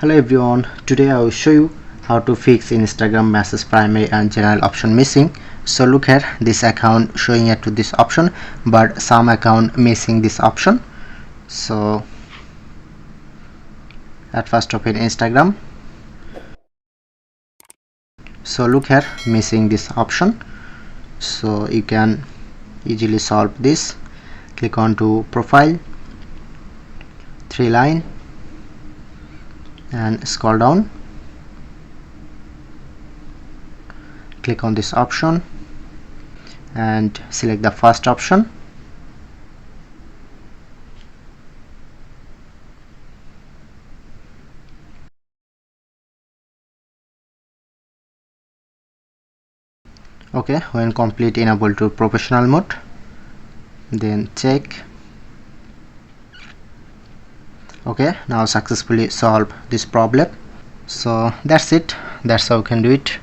Hello everyone, today I will show you how to fix Instagram message primary and general option missing. So look here, this account showing it to this option, but some account missing this option. So at first open Instagram. So look here, missing this option. So you can easily solve this. Click on to profile, 3 line, and scroll down. Click on this option and select the first option. Okay, when complete, enable to professional mode, then check. Okay, now successfully solve this problem. So that's it, that's how you can do it.